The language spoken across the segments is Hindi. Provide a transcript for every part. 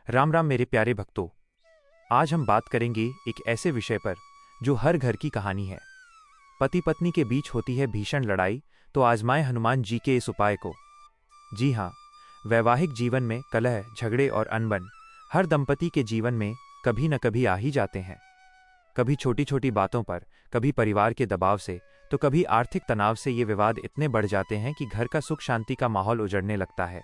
राम राम मेरे प्यारे भक्तों। आज हम बात करेंगे एक ऐसे विषय पर जो हर घर की कहानी है। पति पत्नी के बीच होती है भीषण लड़ाई, तो आजमाएं हनुमान जी के इस उपाय को। जी हाँ, वैवाहिक जीवन में कलह, झगड़े और अनबन हर दंपति के जीवन में कभी न कभी आ ही जाते हैं। कभी छोटी छोटी बातों पर, कभी परिवार के दबाव से, तो कभी आर्थिक तनाव से ये विवाद इतने बढ़ जाते हैं कि घर का सुख शांति का माहौल उजड़ने लगता है।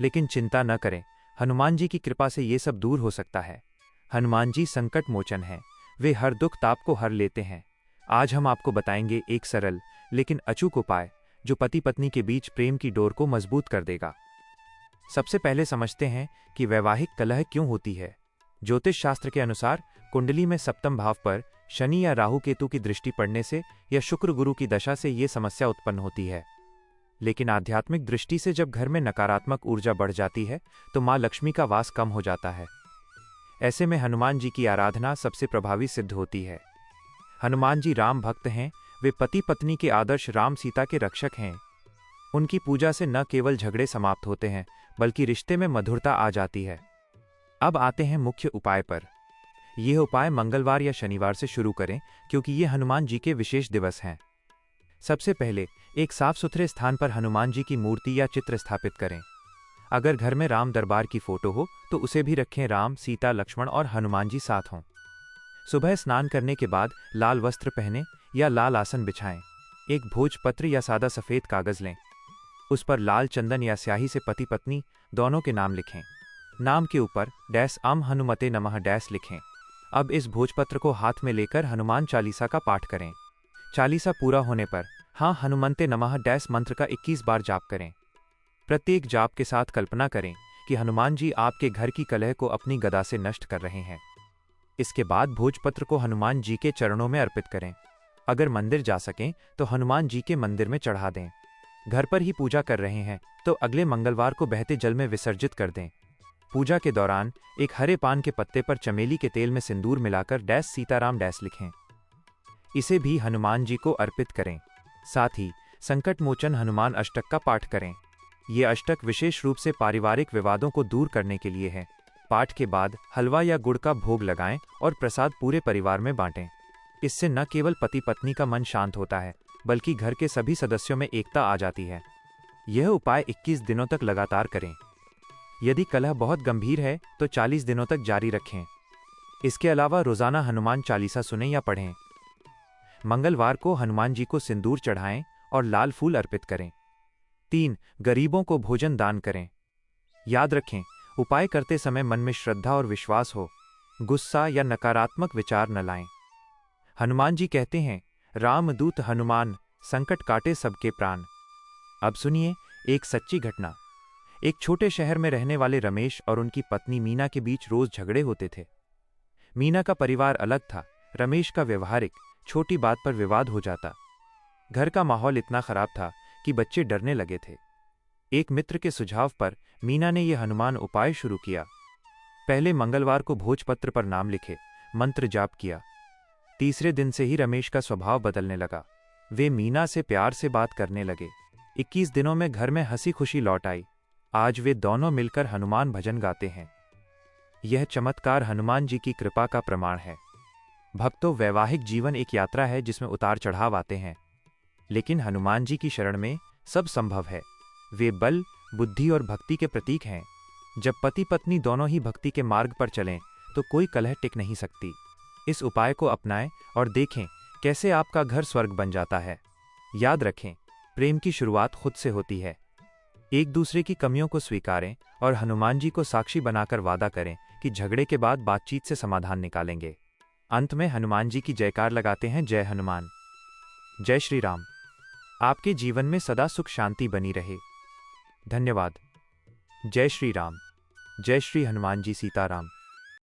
लेकिन चिंता न करें, हनुमान जी की कृपा से ये सब दूर हो सकता है। हनुमान जी संकट मोचन हैं, वे हर दुख ताप को हर लेते हैं। आज हम आपको बताएंगे एक सरल लेकिन अचूक उपाय जो पति पत्नी के बीच प्रेम की डोर को मजबूत कर देगा। सबसे पहले समझते हैं कि वैवाहिक कलह क्यों होती है। ज्योतिष शास्त्र के अनुसार कुंडली में सप्तम भाव पर शनि या राहु केतु की दृष्टि पड़ने से या शुक्र गुरु की दशा से ये समस्या उत्पन्न होती है। लेकिन आध्यात्मिक दृष्टि से जब घर में नकारात्मक ऊर्जा बढ़ जाती है तो मां लक्ष्मी का वास कम हो जाता है। ऐसे में हनुमान जी की आराधना सबसे प्रभावी सिद्ध होती है। हनुमान जी राम भक्त हैं, वे पति पत्नी के आदर्श राम सीता के रक्षक हैं। उनकी पूजा से न केवल झगड़े समाप्त होते हैं बल्कि रिश्ते में मधुरता आ जाती है। अब आते हैं मुख्य उपाय पर। यह उपाय मंगलवार या शनिवार से शुरू करें क्योंकि ये हनुमान जी के विशेष दिवस हैं। सबसे पहले एक साफ सुथरे स्थान पर हनुमान जी की मूर्ति या चित्र स्थापित करें। अगर घर में राम दरबार की फोटो हो तो उसे भी रखें। राम, सीता, लक्ष्मण और हनुमान जी साथ हों। सुबह स्नान करने के बाद लाल वस्त्र पहने या लाल आसन बिछाएं। एक भोजपत्र या सादा सफेद कागज लें। उस पर लाल चंदन या स्याही से पति पत्नी दोनों के नाम लिखें। नाम के ऊपर डैश आम हनुमते नमः डैश लिखें। अब इस भोजपत्र को हाथ में लेकर हनुमान चालीसा का पाठ करें। चालीसा पूरा होने पर हाँ हनुमंते नमः डैश मंत्र का 21 बार जाप करें। प्रत्येक जाप के साथ कल्पना करें कि हनुमान जी आपके घर की कलह को अपनी गदा से नष्ट कर रहे हैं। इसके बाद भोजपत्र को हनुमान जी के चरणों में अर्पित करें। अगर मंदिर जा सकें तो हनुमान जी के मंदिर में चढ़ा दें। घर पर ही पूजा कर रहे हैं तो अगले मंगलवार को बहते जल में विसर्जित कर दें। पूजा के दौरान एक हरे पान के पत्ते पर चमेली के तेल में सिंदूर मिलाकर डैश सीताराम डैश लिखें। इसे भी हनुमान जी को अर्पित करें। साथ ही संकट मोचन हनुमान अष्टक का पाठ करें। ये अष्टक विशेष रूप से पारिवारिक विवादों को दूर करने के लिए है। पाठ के बाद हलवा या गुड़ का भोग लगाएं और प्रसाद पूरे परिवार में बांटें। इससे न केवल पति पत्नी का मन शांत होता है बल्कि घर के सभी सदस्यों में एकता आ जाती है। यह उपाय 21 दिनों तक लगातार करें। यदि कलह बहुत गंभीर है तो 40 दिनों तक जारी रखें। इसके अलावा रोजाना हनुमान चालीसा सुनें या पढ़ें। मंगलवार को हनुमान जी को सिंदूर चढ़ाएं और लाल फूल अर्पित करें। 3. गरीबों को भोजन दान करें। याद रखें, उपाय करते समय मन में श्रद्धा और विश्वास हो, गुस्सा या नकारात्मक विचार न लाएं। हनुमान जी कहते हैं, रामदूत हनुमान संकट काटे सबके प्राण। अब सुनिए एक सच्ची घटना। एक छोटे शहर में रहने वाले रमेश और उनकी पत्नी मीना के बीच रोज झगड़े होते थे। मीना का परिवार अलग था, रमेश का व्यवहारिक, छोटी बात पर विवाद हो जाता। घर का माहौल इतना खराब था कि बच्चे डरने लगे थे। एक मित्र के सुझाव पर मीना ने यह हनुमान उपाय शुरू किया। पहले मंगलवार को भोजपत्र पर नाम लिखे, मंत्र जाप किया। तीसरे दिन से ही रमेश का स्वभाव बदलने लगा। वे मीना से प्यार से बात करने लगे। 21 दिनों में घर में हंसी खुशी लौट आई। आज वे दोनों मिलकर हनुमान भजन गाते हैं। यह चमत्कार हनुमान जी की कृपा का प्रमाण है। भक्तों, वैवाहिक जीवन एक यात्रा है जिसमें उतार चढ़ाव आते हैं, लेकिन हनुमान जी की शरण में सब संभव है। वे बल, बुद्धि और भक्ति के प्रतीक हैं। जब पति पत्नी दोनों ही भक्ति के मार्ग पर चलें तो कोई कलह टिक नहीं सकती। इस उपाय को अपनाएं और देखें कैसे आपका घर स्वर्ग बन जाता है। याद रखें, प्रेम की शुरुआत खुद से होती है। एक दूसरे की कमियों को स्वीकारें और हनुमान जी को साक्षी बनाकर वादा करें कि झगड़े के बाद बातचीत से समाधान निकालेंगे। अंत में हनुमान जी की जयकार लगाते हैं। जय हनुमान, जय श्री राम। आपके जीवन में सदा सुख शांति बनी रहे। धन्यवाद। जय श्री राम, जय श्री हनुमान जी सीताराम।